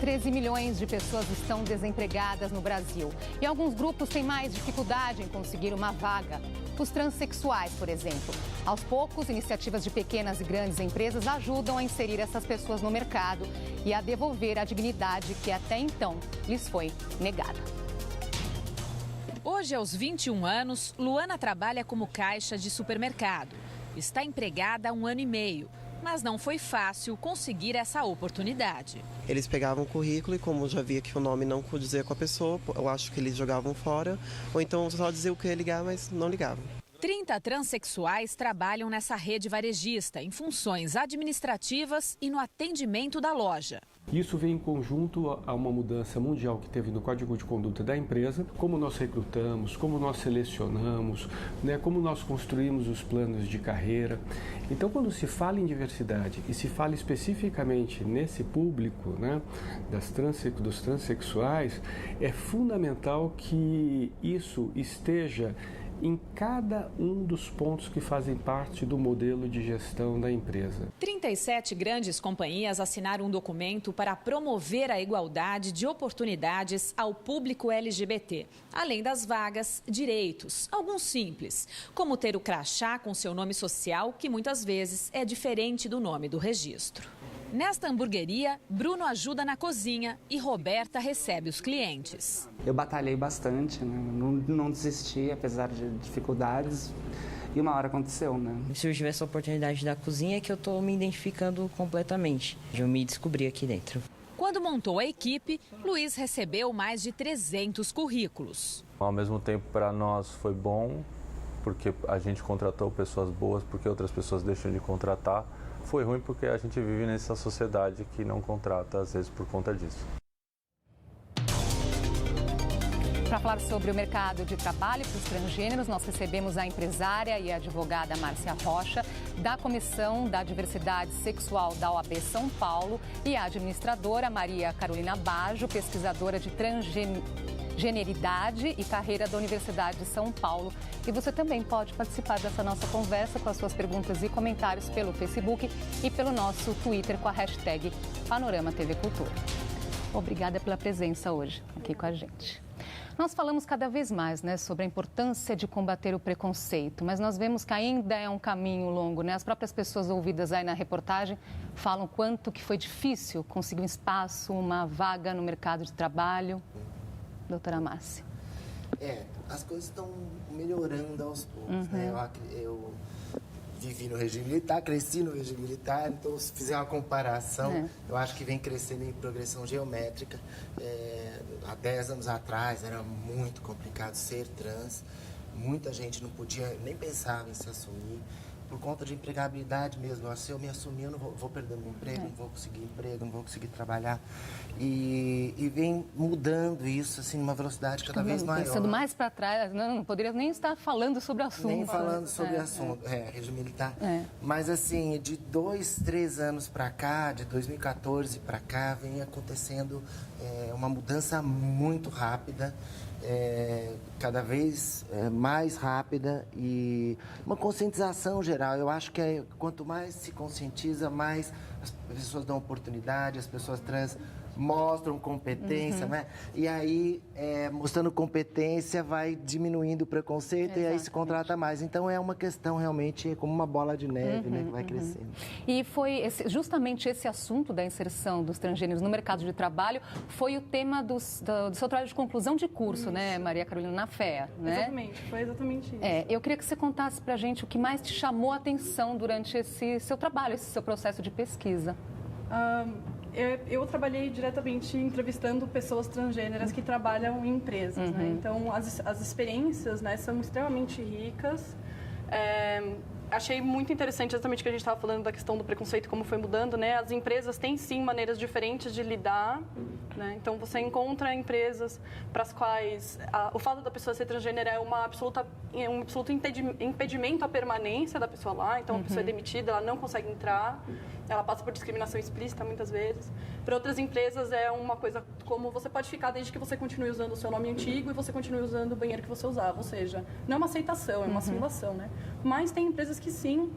13 milhões de pessoas estão desempregadas no Brasil. E alguns grupos têm mais dificuldade em conseguir uma vaga. Os transexuais, por exemplo. Aos poucos, iniciativas de pequenas e grandes empresas ajudam a inserir essas pessoas no mercado e a devolver a dignidade que até então lhes foi negada. Hoje, aos 21 anos, Luana trabalha como caixa de supermercado. Está empregada há 1 ano e meio, mas não foi fácil conseguir essa oportunidade. Eles pegavam o currículo e, como já via que o nome não condizia com a pessoa, eu acho que eles jogavam fora, ou então só diziam que ia ligar, mas não ligavam. 30 transexuais trabalham nessa rede varejista, em funções administrativas e no atendimento da loja. Isso vem em conjunto a uma mudança mundial que teve no Código de Conduta da empresa, como nós recrutamos, como nós selecionamos, como nós construímos os planos de carreira. Então, quando se fala em diversidade e se fala especificamente nesse público, dos transexuais, é fundamental que isso esteja em cada um dos pontos que fazem parte do modelo de gestão da empresa. 37 grandes companhias assinaram um documento para promover a igualdade de oportunidades ao público LGBT. Além das vagas, direitos, alguns simples, como ter o crachá com seu nome social, que muitas vezes é diferente do nome do registro. Nesta hamburgueria, Bruno ajuda na cozinha e Roberta recebe os clientes. Eu batalhei bastante, não desisti, apesar de dificuldades, e uma hora aconteceu. Surgiu essa oportunidade da cozinha que eu estou me identificando completamente. Eu me descobri aqui dentro. Quando montou a equipe, Luiz recebeu mais de 300 currículos. Ao mesmo tempo, para nós foi bom, porque a gente contratou pessoas boas, porque outras pessoas deixam de contratar. Foi ruim porque a gente vive nessa sociedade que não contrata, às vezes, por conta disso. Para falar sobre o mercado de trabalho para os transgêneros, nós recebemos a empresária e advogada Márcia Rocha, da Comissão da Diversidade Sexual da OAB São Paulo, e a administradora Maria Carolina Baggio, pesquisadora de transgeneridade e carreira da Universidade de São Paulo. E você também pode participar dessa nossa conversa com as suas perguntas e comentários pelo Facebook e pelo nosso Twitter com a hashtag Panorama TV Cultura. Obrigada pela presença hoje aqui com a gente. Nós falamos cada vez mais sobre a importância de combater o preconceito, mas nós vemos que ainda é um caminho longo. As próprias pessoas ouvidas aí na reportagem falam quanto que foi difícil conseguir um espaço, uma vaga no mercado de trabalho. Doutora Márcia. As coisas estão melhorando aos poucos. Eu vivi no regime militar, cresci no regime militar, então se fizer uma comparação, eu acho que vem crescendo em progressão geométrica. Há 10 anos atrás era muito complicado ser trans, muita gente não podia, nem pensava em se assumir, por conta de empregabilidade mesmo. Se eu me assumir, eu não vou perder meu emprego, não vou conseguir emprego, não vou conseguir trabalhar. E vem mudando isso, assim, numa velocidade cada vez maior. Pensando mais para trás, não poderia nem estar falando sobre o assunto. Nem falando sobre o assunto, regime militar. Mas, assim, de 2, 3 anos para cá, de 2014 para cá, vem acontecendo uma mudança muito rápida. Cada vez mais rápida e uma conscientização geral. Eu acho que quanto mais se conscientiza, mais as pessoas dão oportunidade, as pessoas trans mostram competência, E aí, mostrando competência, vai diminuindo o preconceito. Exatamente. E aí se contrata mais. Então, é uma questão realmente como uma bola de neve, que vai crescendo. E foi justamente esse assunto da inserção dos transgêneros no mercado de trabalho foi o tema do seu trabalho de conclusão de curso, Maria Carolina, na FEA, Exatamente, foi exatamente isso. Eu queria que você contasse pra gente o que mais te chamou a atenção durante esse seu trabalho, esse seu processo de pesquisa. Eu trabalhei diretamente entrevistando pessoas transgêneras que trabalham em empresas, Então, as experiências, são extremamente ricas. Achei muito interessante exatamente o que a gente estava falando da questão do preconceito, como foi mudando, As empresas têm, sim, maneiras diferentes de lidar, Então, você encontra empresas para as quais o fato da pessoa ser transgênero é um absoluto impedimento à permanência da pessoa lá. Então, a pessoa é demitida, ela não consegue entrar, ela passa por discriminação explícita muitas vezes. Para outras empresas, é uma coisa como você pode ficar desde que você continue usando o seu nome antigo e você continue usando o banheiro que você usava. Ou seja, não é uma aceitação, é uma assimilação, Mas tem empresas que sim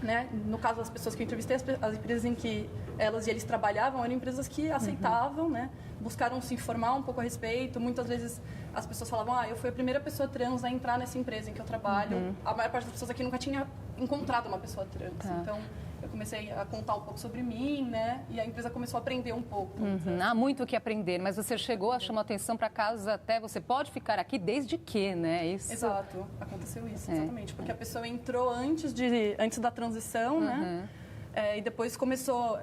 né? No caso das pessoas que eu entrevistei, as empresas em que elas e eles trabalhavam eram empresas que aceitavam, né? Buscaram se informar um pouco a respeito. Muitas vezes as pessoas falavam, eu fui a primeira pessoa trans a entrar nessa empresa em que eu trabalho. A maior parte das pessoas aqui nunca tinha encontrado uma pessoa trans. Então, eu comecei a contar um pouco sobre mim, né? E a empresa começou a aprender um pouco. Há muito o que aprender, mas você chegou a chamar atenção para casos até você pode ficar aqui desde que, né? Isso... Exato, aconteceu isso, exatamente. Porque a pessoa entrou antes da transição, né? E depois começou,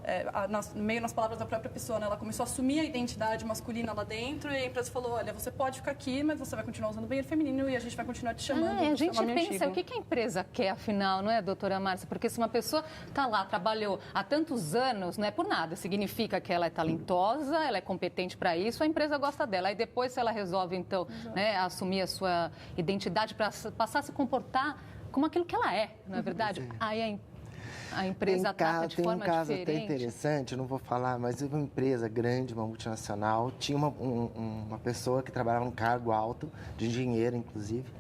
meio nas palavras da própria pessoa, né? Ela começou a assumir a identidade masculina lá dentro e a empresa falou, olha, você pode ficar aqui, mas você vai continuar usando o banheiro feminino e a gente vai continuar te chamando. A gente pensa, o que a empresa quer, afinal, não é, doutora Márcia? Porque se uma pessoa está lá, trabalhou há tantos anos, não é por nada, significa que ela é talentosa, ela é competente para isso, a empresa gosta dela. Aí depois, se ela resolve, então, né, assumir a sua identidade para passar a se comportar como aquilo que ela é, não é verdade? Aí a empresa trata de forma diferente. Tem um caso até interessante, eu não vou falar, mas uma empresa grande, uma multinacional, tinha uma pessoa que trabalhava num cargo alto, de engenheiro, inclusive,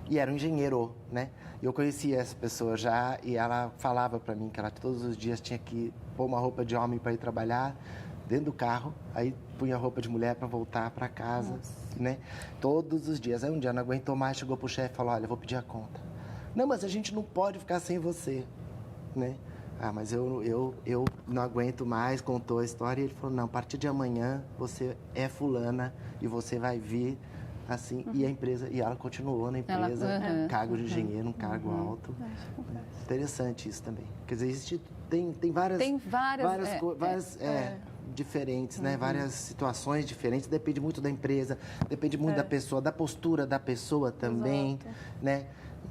e era um engenheiro, né? E eu conhecia essa pessoa já, e ela falava para mim que ela todos os dias tinha que pôr uma roupa de homem para ir trabalhar, dentro do carro, aí punha roupa de mulher para voltar para casa, né? Todos os dias. Aí um dia não aguentou mais, chegou pro chefe e falou, olha, eu vou pedir a conta. Não, mas a gente não pode ficar sem você. Né? Mas eu não aguento mais, contou a história e ele falou, não, a partir de amanhã você é fulana e você vai vir assim, e a empresa, e ela continuou na empresa, cargo de engenheiro, um cargo alto. Interessante isso também. Quer dizer, tem várias diferentes, né? Várias situações diferentes, depende muito da empresa, depende muito da pessoa, da postura da pessoa também, né?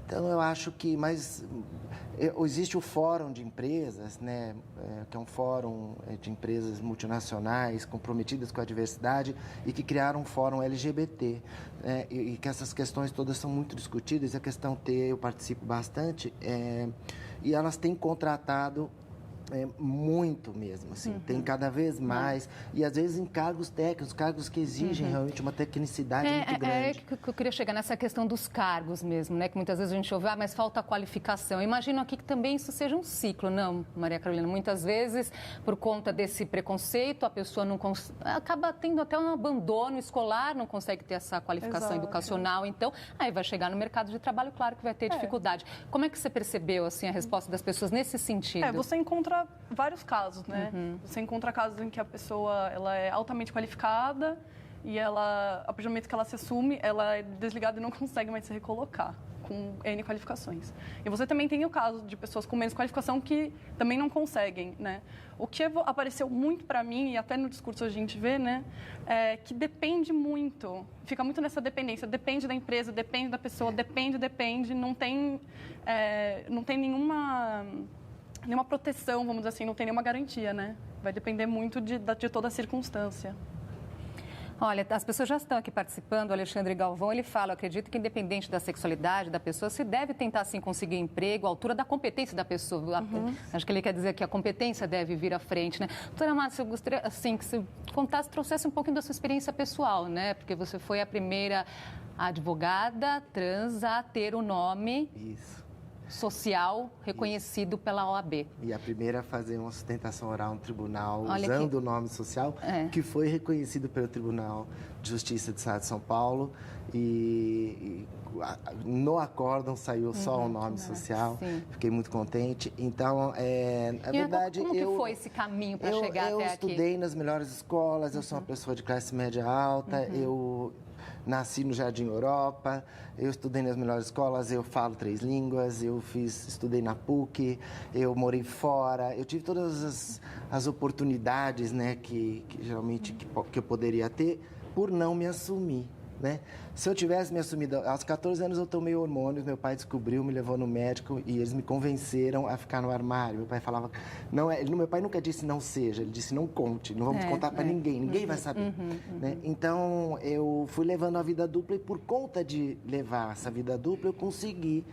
Então, eu acho que existe o Fórum de Empresas, né, que é um fórum de empresas multinacionais comprometidas com a diversidade e que criaram um fórum LGBT, né, e que essas questões todas são muito discutidas. A questão T, eu participo bastante, e elas têm contratado muito mesmo, assim, tem cada vez mais, e às vezes em cargos técnicos, cargos que exigem realmente uma tecnicidade muito grande. Que eu queria chegar nessa questão dos cargos mesmo, né, que muitas vezes a gente ouve, mas falta qualificação. Eu imagino aqui que também isso seja um ciclo, não, Maria Carolina? Muitas vezes, por conta desse preconceito, a pessoa não acaba tendo até um abandono escolar, não consegue ter essa qualificação educacional, então, aí vai chegar no mercado de trabalho, claro que vai ter dificuldade. Como é que você percebeu, assim, a resposta das pessoas nesse sentido? Você encontra vários casos, né? Você encontra casos em que a pessoa ela é altamente qualificada e ela, a partir do momento que ela se assume, ela é desligada e não consegue mais se recolocar com N qualificações. E você também tem o caso de pessoas com menos qualificação que também não conseguem, né? O que apareceu muito para mim, e até no discurso a gente vê, né, é que depende muito, fica muito nessa dependência, depende da empresa, depende da pessoa, depende, não tem nenhuma proteção, vamos dizer assim, não tem nenhuma garantia, né? Vai depender muito de toda a circunstância. Olha, as pessoas já estão aqui participando. O Alexandre Galvão, ele fala, acredito que independente da sexualidade da pessoa, se deve tentar, sim, conseguir emprego à altura da competência da pessoa. Acho que ele quer dizer que a competência deve vir à frente, né? Doutora Márcia, eu gostaria, assim, que você contasse, trouxesse um pouquinho da sua experiência pessoal, né? Porque você foi a primeira advogada trans a ter o nome... social reconhecido pela OAB. E a primeira a fazer uma sustentação oral no tribunal usando o nome social, que foi reconhecido pelo Tribunal de Justiça do Estado de São Paulo e no acórdão saiu só o nome social. Fiquei muito contente. Então, na verdade... Como que foi esse caminho para chegar até aqui? Eu estudei nas melhores escolas, eu sou uma pessoa de classe média alta, eu... nasci no Jardim Europa, eu estudei nas melhores escolas, eu falo 3 línguas, estudei na PUC, eu morei fora, eu tive todas as oportunidades, né, que geralmente que eu poderia ter por não me assumir. Né? Se eu tivesse me assumido, aos 14 anos eu tomei hormônios, meu pai descobriu, me levou no médico e eles me convenceram a ficar no armário. Meu pai falava, meu pai nunca disse não seja, ele disse não conte, não vamos contar para ninguém vai saber. Né? Então eu fui levando a vida dupla e por conta de levar essa vida dupla eu consegui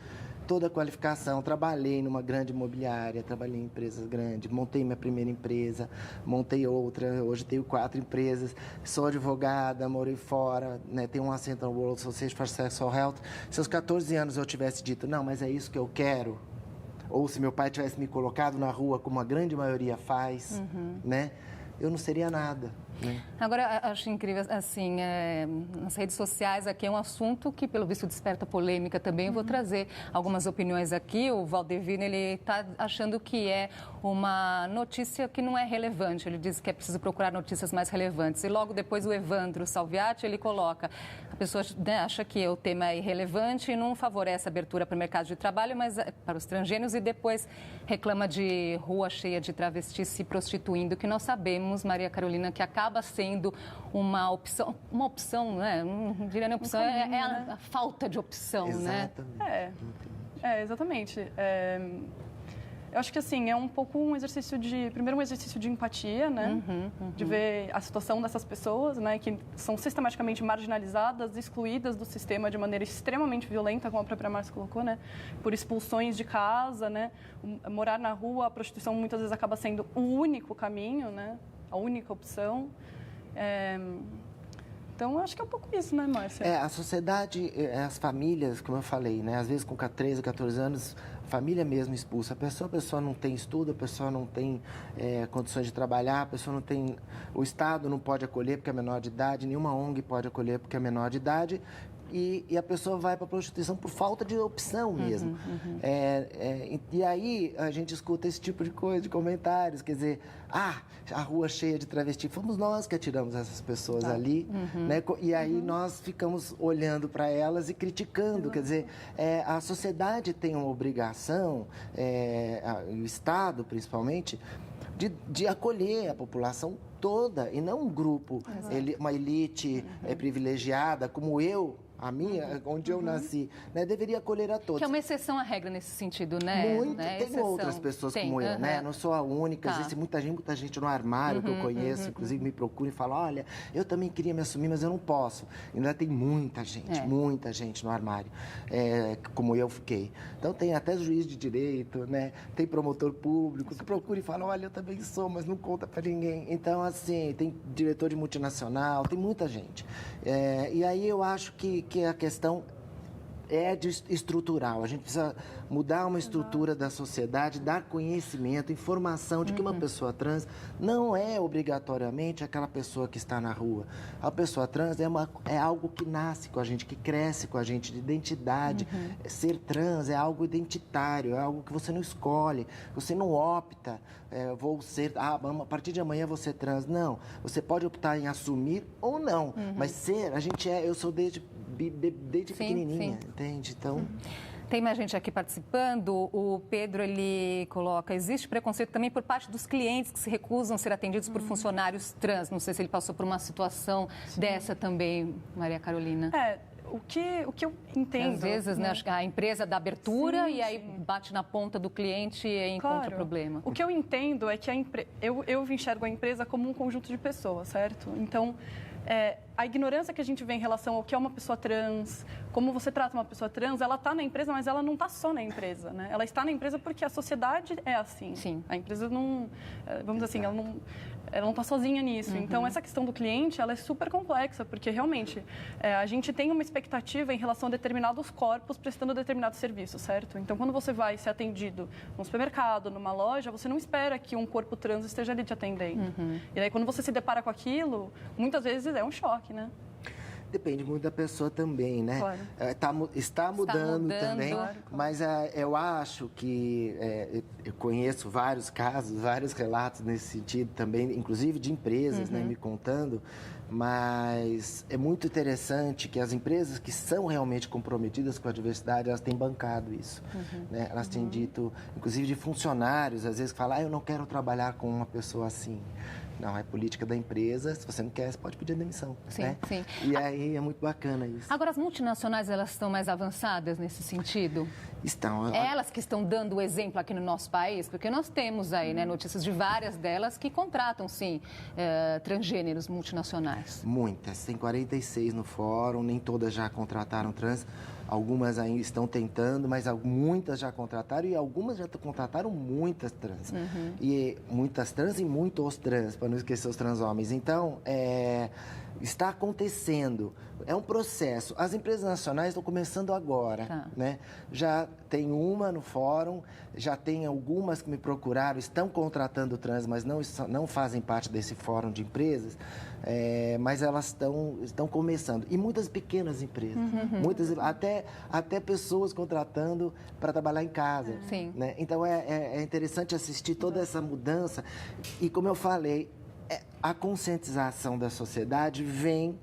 toda a qualificação, trabalhei numa grande imobiliária, trabalhei em empresas grandes, montei minha primeira empresa, montei outra, hoje tenho 4 empresas, sou advogada, morei fora, né, tenho um assento no World Association for Sexual Health. Se aos 14 anos eu tivesse dito, não, mas é isso que eu quero, ou se meu pai tivesse me colocado na rua, como a grande maioria faz, né? Eu não seria nada. Né? Agora, acho incrível, assim, nas redes sociais aqui é um assunto que, pelo visto, desperta polêmica também. Eu vou trazer algumas opiniões aqui. O Valdevino, ele está achando que é uma notícia que não é relevante. Ele diz que é preciso procurar notícias mais relevantes. E logo depois o Evandro Salviati, ele coloca, a pessoa, né, acha que o tema é irrelevante e não favorece a abertura para o mercado de trabalho, mas para os transgêneros, e depois reclama de rua cheia de travestis se prostituindo, que nós sabemos, Maria Carolina, que acaba sendo uma opção, né? Não diria nem opção, é a falta de opção, exatamente. Né? Exatamente. Eu acho que, assim, é um pouco um exercício primeiro um exercício de empatia, né? De ver a situação dessas pessoas, né? Que são sistematicamente marginalizadas, excluídas do sistema de maneira extremamente violenta, como a própria Márcia colocou, né? Por expulsões de casa, né? Morar na rua, a prostituição muitas vezes acaba sendo o único caminho, né? A única opção. Então, eu acho que é um pouco isso, né, Márcia? A sociedade, as famílias, como eu falei, né? Às vezes com 13, 14 anos, a família mesmo expulsa. A pessoa não tem estudo, a pessoa não tem condições de trabalhar, a pessoa não tem... O Estado não pode acolher porque é menor de idade, nenhuma ONG pode acolher porque é menor de idade. E a pessoa vai para a prostituição por falta de opção mesmo. E aí a gente escuta esse tipo de coisa, de comentários, quer dizer, a rua cheia de travesti, fomos nós que atiramos essas pessoas ali, né? E aí nós ficamos olhando para elas e criticando, quer dizer, a sociedade tem uma obrigação, o Estado principalmente, de acolher a população toda e não um grupo, uma elite privilegiada como a minha, onde eu nasci, né, deveria acolher a todos. Que é uma exceção à regra nesse sentido, né? Tem exceção. outras pessoas como eu, né? Não sou a única, existe muita gente no armário que eu conheço, inclusive me procura e fala, olha, eu também queria me assumir, mas eu não posso. Ainda tem muita gente no armário, como eu fiquei. Então tem até juiz de direito, né? Tem promotor público que procura e fala, olha, eu também sou, mas não conta pra ninguém. Então, assim, tem diretor de multinacional, tem muita gente. E aí eu acho que a questão estrutural. A gente precisa mudar uma estrutura da sociedade, dar conhecimento, informação de que uma pessoa trans não é obrigatoriamente aquela pessoa que está na rua. A pessoa trans é algo que nasce com a gente, que cresce com a gente, de identidade. Ser trans é algo identitário, é algo que você não escolhe, você não opta, vou ser, a partir de amanhã vou ser trans. Não, você pode optar em assumir ou não, mas ser, eu sou desde pequenininha, entende? Então... Tem mais gente aqui participando. O Pedro, ele coloca, existe preconceito também por parte dos clientes que se recusam a ser atendidos por funcionários trans. Não sei se ele passou por uma situação dessa também, Maria Carolina. O que eu entendo... Às vezes, né, a empresa dá abertura e aí bate na ponta do cliente e encontra problema. O que eu entendo é que eu enxergo a empresa como um conjunto de pessoas, certo? Então... a ignorância que a gente vê em relação ao que é uma pessoa trans, como você trata uma pessoa trans, ela está na empresa, mas ela não está só na empresa, né? Ela está na empresa porque a sociedade é assim. Sim. A empresa não, vamos dizer assim, ela não está sozinha nisso. Então, essa questão do cliente, ela é super complexa, porque realmente a gente tem uma expectativa em relação a determinados corpos prestando determinados serviços, certo? Então, quando você vai ser atendido num supermercado, numa loja, você não espera que um corpo trans esteja ali te atendendo. E aí, quando você se depara com aquilo, muitas vezes é um choque, né? Depende muito da pessoa também, né? Claro. Está mudando também, claro. Mas eu acho que eu conheço vários casos, vários relatos nesse sentido também, inclusive de empresas, né, me contando, mas é muito interessante que as empresas que são realmente comprometidas com a diversidade, elas têm bancado isso, né? Elas têm dito, inclusive de funcionários, às vezes que falam, eu não quero trabalhar com uma pessoa assim. Não, é política da empresa. Se você não quer, você pode pedir a demissão. Sim, né? sim. E aí é muito bacana isso. Agora, as multinacionais, elas estão mais avançadas nesse sentido? Estão. É elas que estão dando o exemplo aqui no nosso país? Porque nós temos aí, né, notícias de várias delas que contratam, sim, transgêneros multinacionais. Muitas. Tem 46 no fórum, nem todas já contrataram trans. Algumas ainda estão tentando, mas muitas já contrataram e algumas já contrataram muitas trans. E muitas trans e muitos trans, para não esquecer os trans homens. Então, Está acontecendo, é um processo. As empresas nacionais estão começando agora, né? Já tem uma no fórum, já tem algumas que me procuraram, estão contratando trans, mas não fazem parte desse fórum de empresas, mas elas estão começando. E muitas pequenas empresas, muitas, até pessoas contratando para trabalhar em casa. Sim. Né? Então é interessante assistir toda essa mudança e, como eu falei, a conscientização da sociedade vem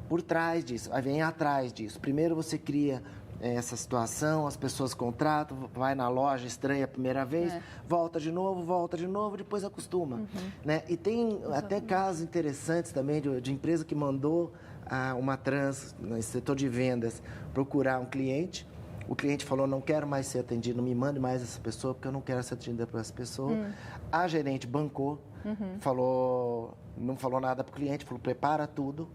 por trás disso, vem atrás disso. Primeiro você cria essa situação, as pessoas contratam, vai na loja, estranha a primeira vez, volta de novo, depois acostuma. Né? E tem até casos interessantes também de empresa que mandou uma trans no setor de vendas procurar um cliente. O cliente falou, não quero mais ser atendido, não me mande mais essa pessoa, porque eu não quero ser atendida por essa pessoa. A gerente bancou, não falou nada para o cliente, falou, prepara tudo,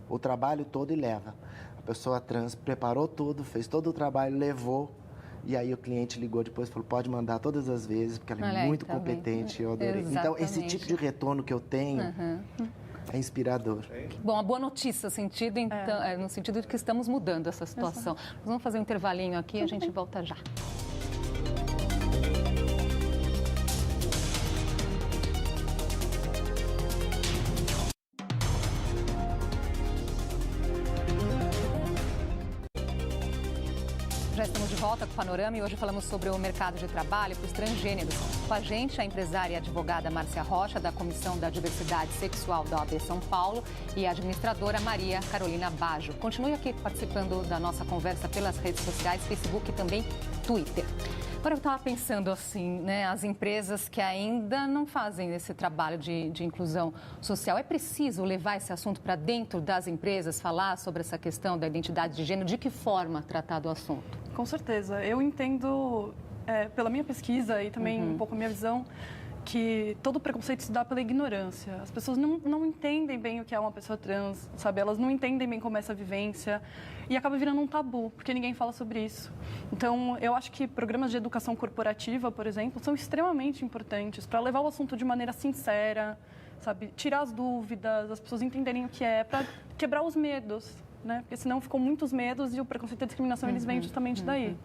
o trabalho todo e leva. A pessoa trans preparou tudo, fez todo o trabalho, levou. E aí o cliente ligou depois e falou, pode mandar todas as vezes, porque ela é muito competente, eu adorei. Exatamente. Então, esse tipo de retorno que eu tenho... É inspirador. Bom, a boa notícia no sentido de que estamos mudando essa situação. Nós vamos fazer um intervalinho aqui e a gente volta já. Já estamos de volta com o Panorama e hoje falamos sobre o mercado de trabalho para os transgêneros. Com a gente, a empresária e advogada Márcia Rocha, da Comissão da Diversidade Sexual da OAB São Paulo, e a administradora Maria Carolina Baggio. Continue aqui participando da nossa conversa pelas redes sociais, Facebook e também Twitter. Agora eu estava pensando assim, né, as empresas que ainda não fazem esse trabalho de inclusão social, é preciso levar esse assunto para dentro das empresas, falar sobre essa questão da identidade de gênero, de que forma tratar do assunto? Com certeza. Eu entendo, pela minha pesquisa e também um pouco a minha visão, que todo preconceito se dá pela ignorância. As pessoas não entendem bem o que é uma pessoa trans, sabe? Elas não entendem bem como é essa vivência e acaba virando um tabu, porque ninguém fala sobre isso. Então, eu acho que programas de educação corporativa, por exemplo, são extremamente importantes para levar o assunto de maneira sincera, sabe? Tirar as dúvidas, as pessoas entenderem o que é, para quebrar os medos. Né? Porque senão ficam muitos medos e o preconceito e a discriminação eles vêm justamente daí.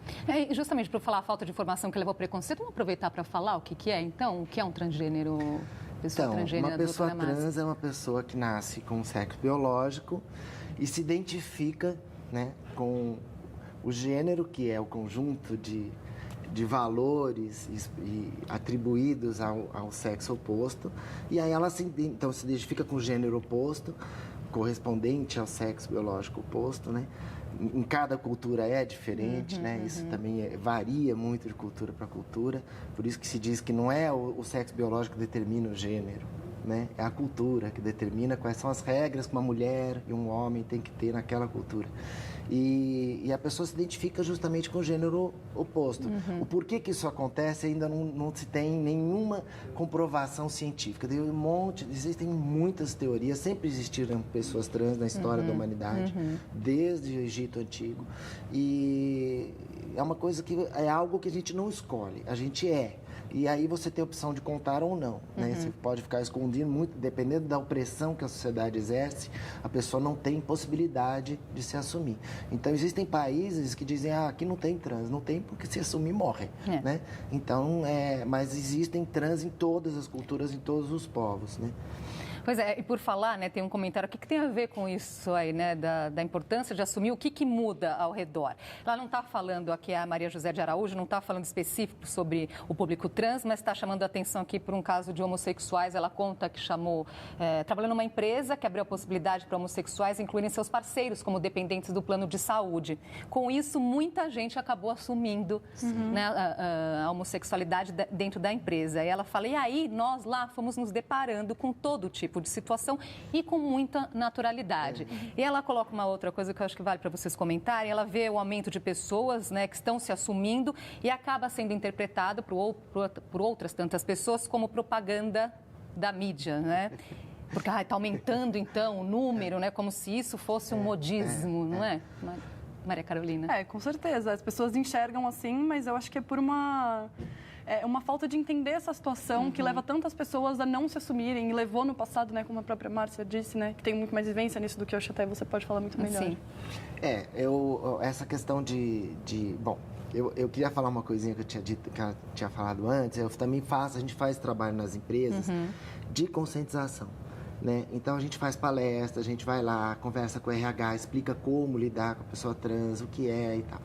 Justamente para falar a falta de informação que levou ao preconceito, vamos aproveitar para falar o que é, então? O que é um transgênero? Uma pessoa trans é uma pessoa que nasce com um sexo biológico e se identifica, né, com o gênero, que é o conjunto de valores e atribuídos ao sexo oposto. E aí ela se identifica com o gênero oposto, correspondente ao sexo biológico oposto, né? Em cada cultura é diferente, né? Isso também varia muito de cultura para cultura. Por isso que se diz que não é o sexo biológico que determina o gênero, né? É a cultura que determina quais são as regras que uma mulher e um homem têm que ter naquela cultura. E a pessoa se identifica justamente com o gênero oposto. O porquê que isso acontece ainda não se tem nenhuma comprovação científica. Existem muitas teorias, sempre existiram pessoas trans na história da humanidade, desde o Egito Antigo. E é uma coisa que é algo que a gente não escolhe, a gente é. E aí você tem a opção de contar ou não, né? Você pode ficar escondido muito, dependendo da opressão que a sociedade exerce, a pessoa não tem possibilidade de se assumir. Então, existem países que dizem, aqui não tem trans, não tem porque se assumir morre, né? Então, mas existem trans em todas as culturas, em todos os povos, né? Pois é, e por falar, né, tem um comentário aqui que tem a ver com isso aí, né, da importância de assumir o que muda ao redor. Ela não está falando aqui, a Maria José de Araújo, não está falando específico sobre o público trans, mas está chamando a atenção aqui por um caso de homossexuais. Ela conta que trabalhou numa empresa que abriu a possibilidade para homossexuais incluírem seus parceiros como dependentes do plano de saúde. Com isso, muita gente acabou assumindo, né, a homossexualidade dentro da empresa. E ela fala, e aí nós lá fomos nos deparando com todo tipo de situação e com muita naturalidade. E ela coloca uma outra coisa que eu acho que vale para vocês comentarem. Ela vê o aumento de pessoas, né, que estão se assumindo e acaba sendo interpretado por outras tantas pessoas como propaganda da mídia, né? Porque está aumentando, então, o número, né? Como se isso fosse um modismo, não é? Maria Carolina? Com certeza. As pessoas enxergam assim, mas eu acho que é por uma... uma falta de entender essa situação que leva tantas pessoas a não se assumirem e levou no passado, né, como a própria Márcia disse, né, que tem muito mais vivência nisso do que eu, até você pode falar muito melhor. Sim. Essa questão bom, eu queria falar uma coisinha que eu tinha dito, que eu tinha falado antes. A gente faz trabalho nas empresas de conscientização, né? Então a gente faz palestra, a gente vai lá, conversa com o RH, explica como lidar com a pessoa trans, o que é e tal.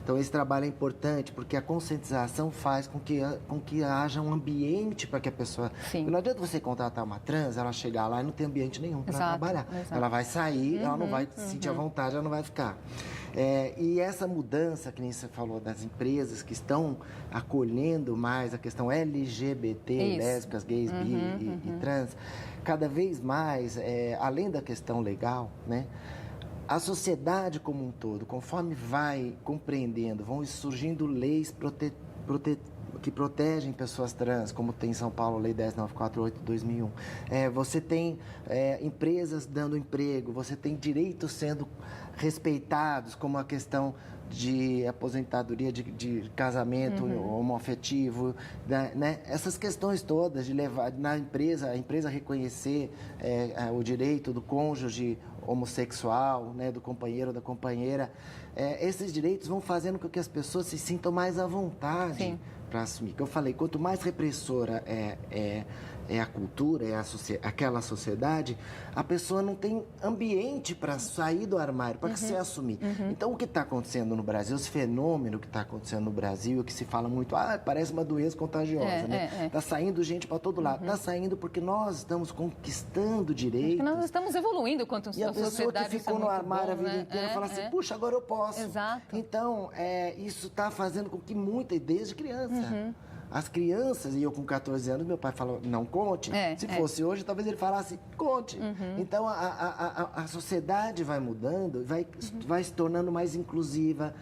Então esse trabalho é importante porque a conscientização faz com que haja um ambiente para que a pessoa... Não adianta você contratar uma trans, ela chegar lá e não ter ambiente nenhum para trabalhar. Exato. Ela vai sair, ela não vai se sentir à vontade, ela não vai ficar. E essa mudança, que nem você falou, das empresas que estão acolhendo mais a questão LGBT, lésbicas, gays, bi e trans, cada vez mais, além da questão legal, né? A sociedade como um todo, conforme vai compreendendo, vão surgindo leis que protegem pessoas trans, como tem em São Paulo, Lei 10.948 de 2001. Você tem empresas dando emprego, você tem direitos sendo respeitados, como a questão de aposentadoria de casamento homoafetivo, né? Essas questões todas de levar a empresa reconhecer o direito do cônjuge homossexual, né, do companheiro ou da companheira. Esses direitos vão fazendo com que as pessoas se sintam mais à vontade para assumir. Que eu falei, quanto mais repressora é a cultura, aquela sociedade, a pessoa não tem ambiente para sair do armário, para se assumir. Então, o que está acontecendo no Brasil, esse fenômeno que está acontecendo no Brasil, que se fala muito, parece uma doença contagiosa, né? Está saindo gente para todo lado. Está saindo porque nós estamos conquistando direitos. Porque nós estamos evoluindo quanto sociedade. E a pessoa que ficou no armário a vida inteira fala assim, puxa, agora eu posso. Exato. Então, isso está fazendo com que desde criança... As crianças, e eu com 14 anos, meu pai falou, não conte. Se fosse hoje, talvez ele falasse, conte. Então, a sociedade vai mudando, vai se tornando mais inclusiva.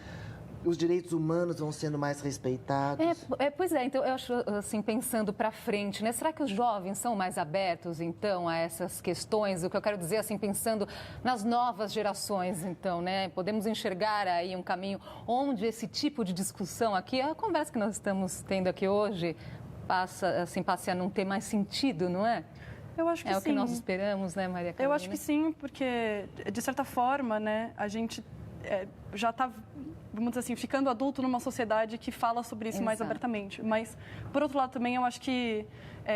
Os direitos humanos vão sendo mais respeitados. Pois é, então eu acho, assim, pensando para frente, né? Será que os jovens são mais abertos, então, a essas questões? O que eu quero dizer, assim, pensando nas novas gerações, então, né? Podemos enxergar aí um caminho onde esse tipo de discussão aqui, a conversa que nós estamos tendo aqui hoje, passe a não ter mais sentido, não é? Eu acho que sim. É o que nós esperamos, né, Maria Carolina? Eu acho que sim, porque, de certa forma, né, a gente já está, vamos dizer assim, ficando adulto numa sociedade que fala sobre isso mais abertamente. Mas, por outro lado, também eu acho que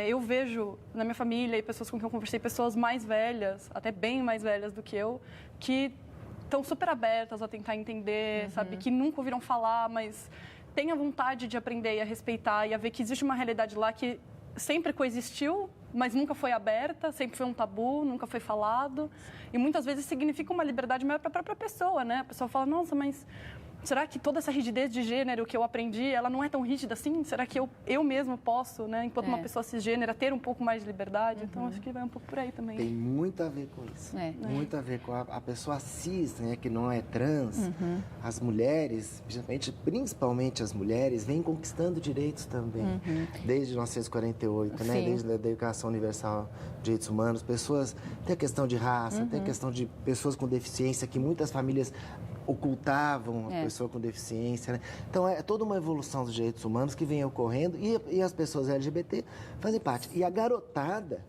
eu vejo na minha família e pessoas com quem eu conversei, pessoas mais velhas, até bem mais velhas do que eu, que estão super abertas a tentar entender, sabe? Que nunca ouviram falar, mas têm a vontade de aprender e a respeitar e a ver que existe uma realidade lá que sempre coexistiu, mas nunca foi aberta, sempre foi um tabu, nunca foi falado. E muitas vezes significa uma liberdade maior para a própria pessoa, né? A pessoa fala, nossa, mas será que toda essa rigidez de gênero que eu aprendi, ela não é tão rígida assim? Será que eu mesmo posso, né, enquanto uma pessoa cisgênera, ter um pouco mais de liberdade? Então, acho que vai um pouco por aí também. Tem muito a ver com isso. Muito a ver com a pessoa cis, né, que não é trans. As mulheres, principalmente as mulheres, vêm conquistando direitos também. Desde 1948, né, desde a Declaração Universal de Direitos Humanos. Pessoas, tem a questão de raça, tem a questão de pessoas com deficiência, que muitas famílias ocultavam a pessoa com deficiência, né? Então, é toda uma evolução dos direitos humanos que vem ocorrendo e as pessoas LGBT fazem parte. E a garotada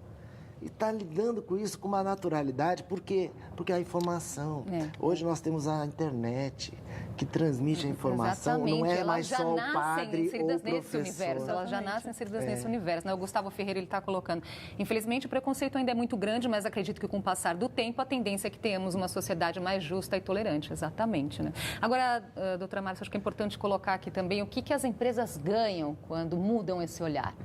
está lidando com isso com uma naturalidade, porque a informação. Hoje nós temos a internet que transmite a informação, não é mais só o padre ou o professor. Elas já nascem inseridas nesse universo, né? O Gustavo Ferreira está colocando. Infelizmente, o preconceito ainda é muito grande, mas acredito que com o passar do tempo, a tendência é que tenhamos uma sociedade mais justa e tolerante, exatamente, né? Agora, doutora Márcia, acho que é importante colocar aqui também o que as empresas ganham quando mudam esse olhar.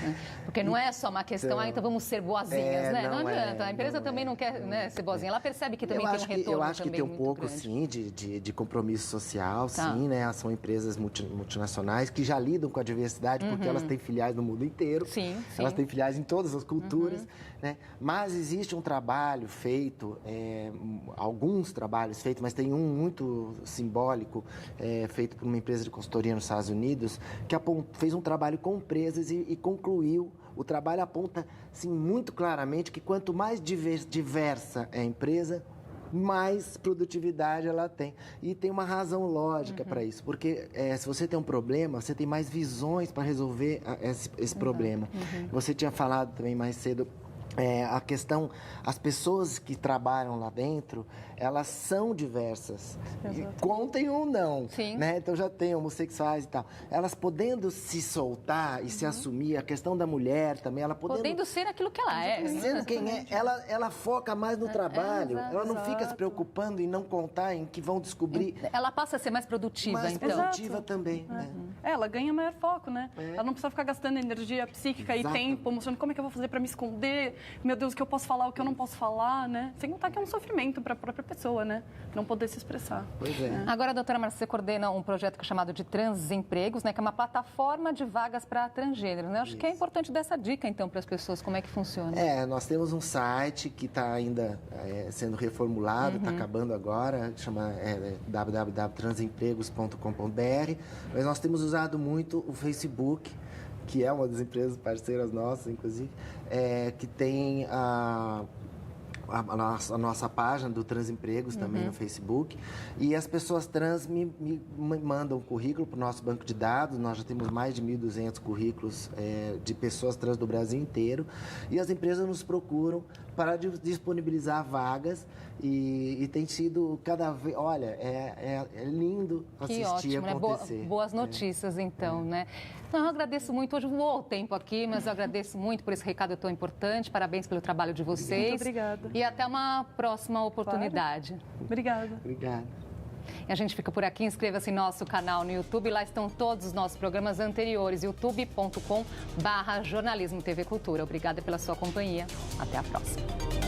Né? Porque não é só uma questão, então vamos ser boazinhas, né? Não adianta, a empresa também não quer, né, ser boazinha, ela percebe que também tem um retorno. Eu acho que tem um pouco, sim, de compromisso social, sim, né? São empresas multinacionais que já lidam com a diversidade, porque elas têm filiais no mundo inteiro, elas têm filiais em todas as culturas, né? Mas existe um trabalho feito, alguns trabalhos feitos, mas tem um muito simbólico, feito por uma empresa de consultoria nos Estados Unidos, que fez um trabalho com empresas e concluiu. O trabalho aponta, sim, muito claramente que quanto mais diversa é a empresa, mais produtividade ela tem. E tem uma razão lógica para isso, porque se você tem um problema, você tem mais visões para resolver esse problema. Você tinha falado também mais cedo a questão, as pessoas que trabalham lá dentro, elas são diversas. Contem ou não, né? Então já tem homossexuais e tal. Elas podendo se soltar e se assumir, a questão da mulher também, ela podendo ser aquilo que ela é. Sendo quem é, ela foca mais no trabalho. Ela não fica se preocupando em não contar, em que vão descobrir. Ela passa a ser mais produtiva, mais então. produtiva também, né? Ela ganha maior foco, né? Ela não precisa ficar gastando energia psíquica e tempo, mostrando como é que eu vou fazer para me esconder. Meu Deus, o que eu posso falar, o que eu não posso falar, né? Sem contar que é um sofrimento para a própria pessoa, né? Não poder se expressar. Pois é. Agora, doutora Márcia, você coordena um projeto que é chamado de Transempregos, né? Que é uma plataforma de vagas para transgêneros, né? Acho que é importante dar essa dica, então, para as pessoas, como é que funciona. Nós temos um site que está ainda sendo reformulado, está acabando agora, chama www.transempregos.com.br, mas nós temos usado muito o Facebook, que é uma das empresas parceiras nossas, inclusive, que tem a nossa página do Transempregos também no Facebook. E as pessoas trans me mandam um currículo para o nosso banco de dados. Nós já temos mais de 1.200 currículos de pessoas trans do Brasil inteiro. E as empresas nos procuram para disponibilizar vagas. E tem sido cada vez... Olha, é lindo assistir acontecer. Né? Boas notícias, então, né? Então, eu agradeço muito. Hoje voou o tempo aqui, mas eu agradeço muito por esse recado tão importante. Parabéns pelo trabalho de vocês. Muito obrigada. E até uma próxima oportunidade. Claro. Obrigada. Obrigado. E a gente fica por aqui. Inscreva-se em nosso canal no YouTube. Lá estão todos os nossos programas anteriores. youtube.com/jornalismo TV Cultura. Obrigada pela sua companhia. Até a próxima.